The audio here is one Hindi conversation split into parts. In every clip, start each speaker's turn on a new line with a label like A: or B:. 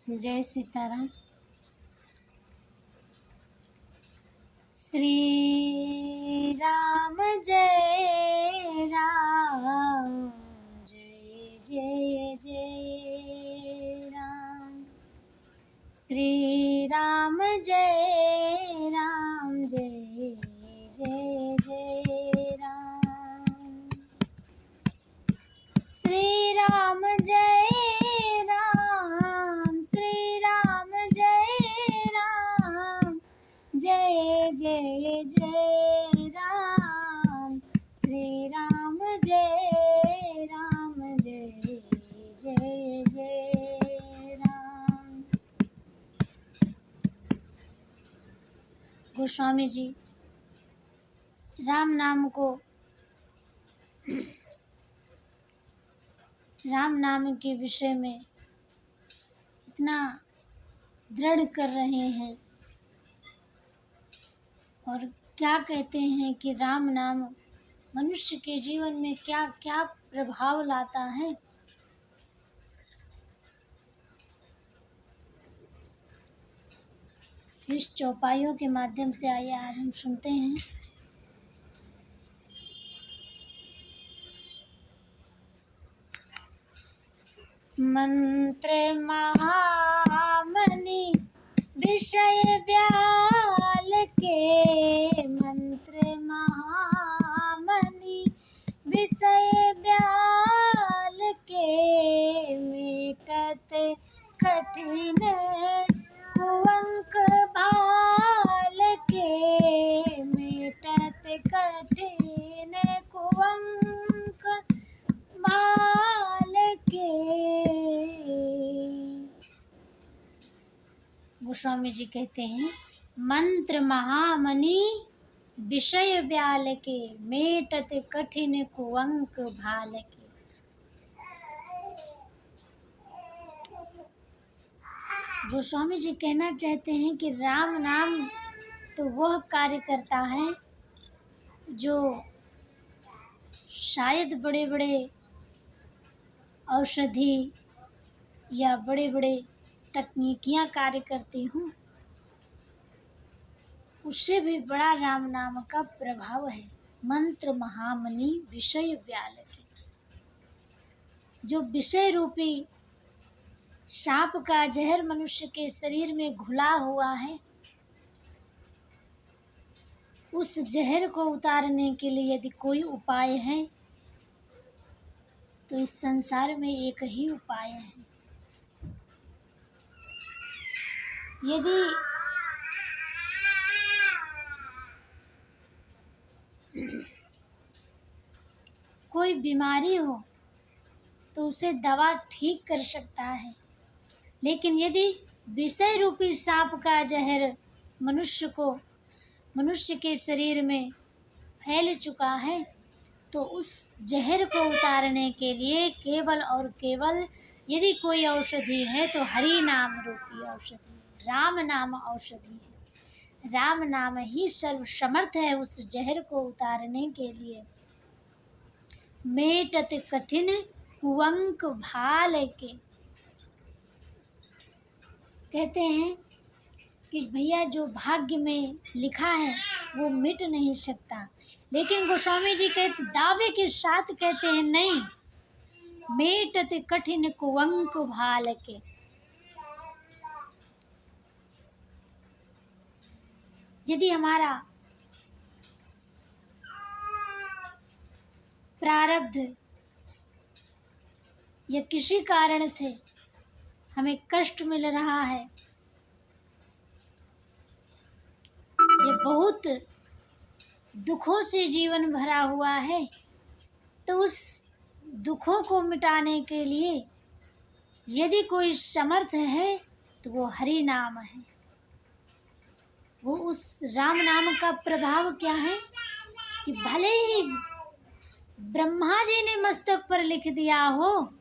A: जय सीताराम। श्री राम जय राम, जय जय जय राम। श्री राम जय राम, जय जय जय राम। श्री राम जय राम, श्री राम जय राम, जय जय जय राम। श्री राम जय राम, जय जय जय राम। गोस्वामी जी राम नाम के विषय में इतना दृढ़ कर रहे हैं और क्या कहते हैं कि राम नाम मनुष्य के जीवन में क्या क्या प्रभाव लाता है। इस चौपाइयों के माध्यम से आइए आज हम सुनते हैं। मंत्र महामणि विषय व्याल के, मंत्र महामणि विषय व्याल के, मेटत कठिन कुअंक भाल के, मेटत कठिन कुअंक भाल के। गोस्वामी जी कहते हैं मंत्र महामणि विषय व्याल के, मेटत कठिन कुअंक भाल के। गोस्वामी जी कहना चाहते हैं कि राम नाम तो वह कार्य करता है जो शायद बड़े बड़े औषधि या बड़े बड़े तकनीकियां कार्य करती हूँ, उससे भी बड़ा राम नाम का प्रभाव है। मंत्र महामणि विषय व्याल के, जो विषय रूपी सांप का जहर मनुष्य के शरीर में घुला हुआ है, उस जहर को उतारने के लिए यदि कोई उपाय है तो इस संसार में एक ही उपाय है। यदि कोई बीमारी हो तो उसे दवा ठीक कर सकता है, लेकिन यदि विषय रूपी सांप का जहर मनुष्य के शरीर में फैल चुका है तो उस जहर को उतारने के लिए केवल और केवल यदि कोई औषधि है तो हरि नाम रूपी औषधि, राम नाम औषधि है। राम नाम ही सर्व समर्थ है उस जहर को उतारने के लिए। मेटत कठिन कुअंक भाल के, कहते हैं कि भैया जो भाग्य में लिखा है वो मिट नहीं सकता, लेकिन गोस्वामी जी के दावे के साथ कहते हैं नहीं, मेटत कठिन कुअंक भाल के। यदि हमारा प्रारब्ध या किसी कारण से हमें कष्ट मिल रहा है, ये बहुत दुखों से जीवन भरा हुआ है, तो उस दुखों को मिटाने के लिए यदि कोई समर्थ है तो वो हरि नाम है। वो उस राम नाम का प्रभाव क्या है कि भले ही ब्रह्मा जी ने मस्तक पर लिख दिया हो,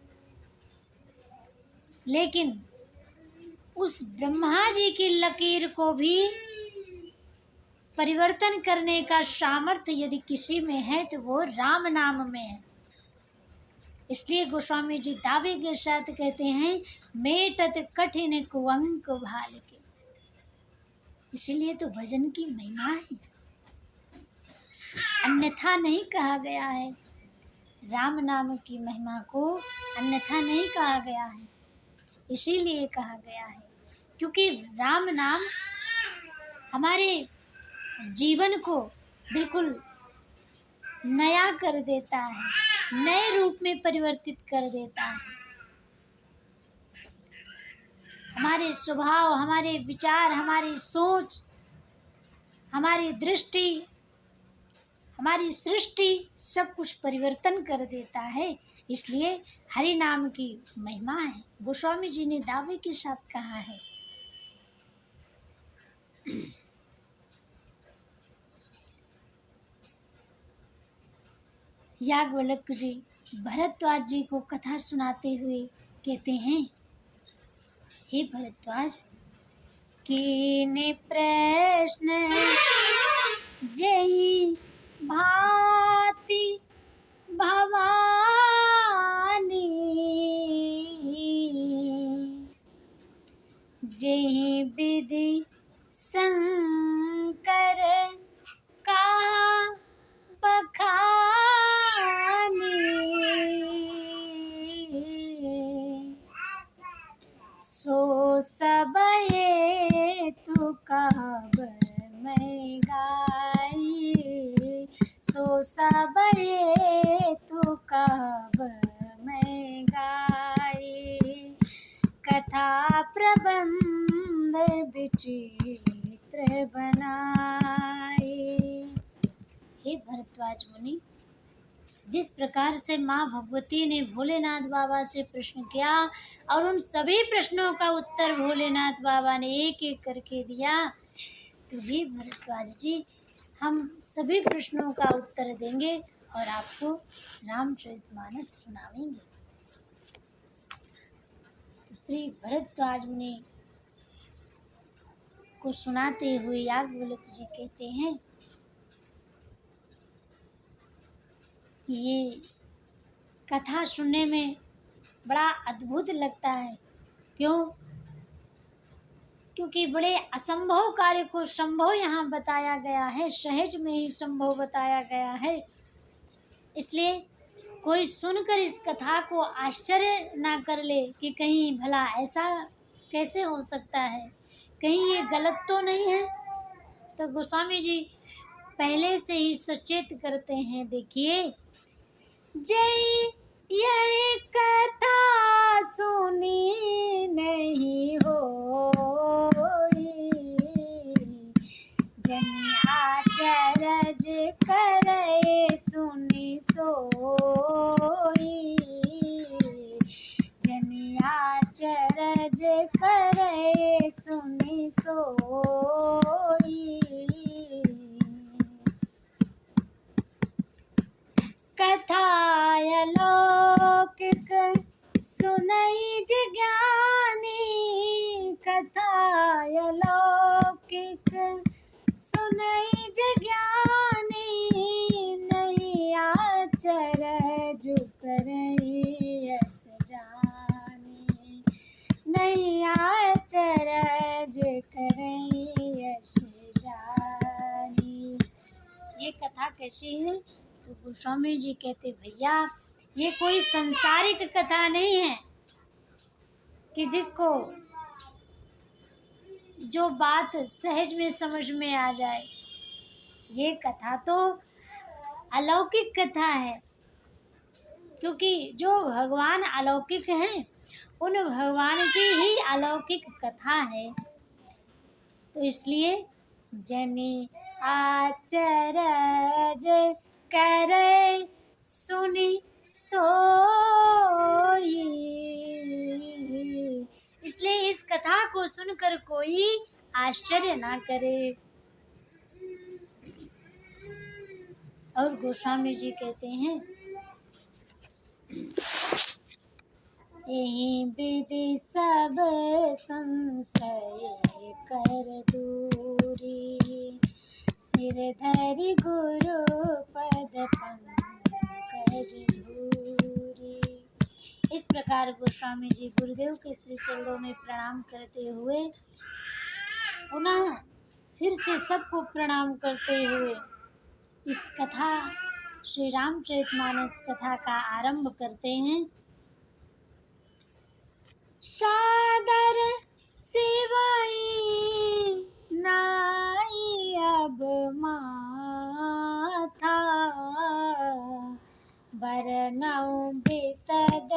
A: लेकिन उस ब्रह्मा जी की लकीर को भी परिवर्तन करने का सामर्थ्य यदि किसी में है तो वो राम नाम में है। इसलिए गोस्वामी जी दावे के साथ कहते हैं, मेटत कठिन कुअंक भाल के। इसीलिए तो भजन की महिमा है, अन्यथा नहीं कहा गया है। राम नाम की महिमा को अन्यथा नहीं कहा गया है, इसीलिए कहा गया है क्योंकि राम नाम हमारे जीवन को बिल्कुल नया कर देता है, नए रूप में परिवर्तित कर देता है। हमारे स्वभाव, हमारे विचार, हमारी सोच, हमारी दृष्टि, हमारी सृष्टि सब कुछ परिवर्तन कर देता है। इसलिए हरि नाम की महिमा है। गोस्वामी जी ने दावे के साथ कहा है। याज्ञवल्क्य जी भरद्वाज जी को कथा सुनाते हुए कहते हैं, हे भरद्वाज, कीन प्रश्न जय भांति भवानी, जय विधि शंकर का बखानी, सो सब तू कहब मैं गाई, सो सब तू कहब मैं गाई, कथा प्रबंध विचित्र बनाई। हे भरद्वाज मुनि, जिस प्रकार से माँ भगवती ने भोलेनाथ बाबा से प्रश्न किया और उन सभी प्रश्नों का उत्तर भोलेनाथ बाबा ने एक एक करके दिया, तो हे भरद्वाज जी, हम सभी प्रश्नों का उत्तर देंगे और आपको रामचरितमानस सुनावेंगे। तो श्री भरद्वाज मुनि को सुनाते हुए याज्ञवल्क्य जी कहते हैं, ये कथा सुनने में बड़ा अद्भुत लगता है। क्यों? क्योंकि बड़े असंभव कार्य को संभव यहाँ बताया गया है, सहज में ही संभव बताया गया है। इसलिए कोई सुनकर इस कथा को आश्चर्य ना कर ले कि कहीं भला ऐसा कैसे हो सकता है, कहीं ये गलत तो नहीं है। तो गोस्वामी जी पहले से ही सचेत करते हैं। देखिए, जय यही कथा सुनी नहीं होई, जनि आचरज करे सुनी सोई, जनि आचरज करे सुनी सोई, कथा अलौकिक सुनई ज्ञानी, कथा अलौकिक सुनई ज्ञानी, नहीं आचरज करई यस जानी, नहीं आचरज करई यस जानी। ये कथा कैसी है? तो गोस्वामी जी कहते, भैया ये कोई संसारिक कथा नहीं है कि जिसको जो बात सहज में समझ में आ जाए। ये कथा तो अलौकिक कथा है, क्योंकि जो भगवान अलौकिक हैं उन भगवान की ही अलौकिक कथा है। तो इसलिए जनि आचरज करे सुनी सोई, इसलिए इस कथा को सुनकर कोई आश्चर्य ना करे। और गोस्वामी जी कहते हैं, यही विधि सब संशय कर दूरी, सिर धरि गुरु पद पंकज धूरी, प्रकार गोस्वामी जी गुरुदेव के श्री चरणों में प्रणाम करते हुए पुनः फिर से सबको प्रणाम करते हुए इस कथा श्री रामचरितमानस कथा का आरंभ करते हैं। सादर सेवई नाई अब माथा बरनऊ बिसद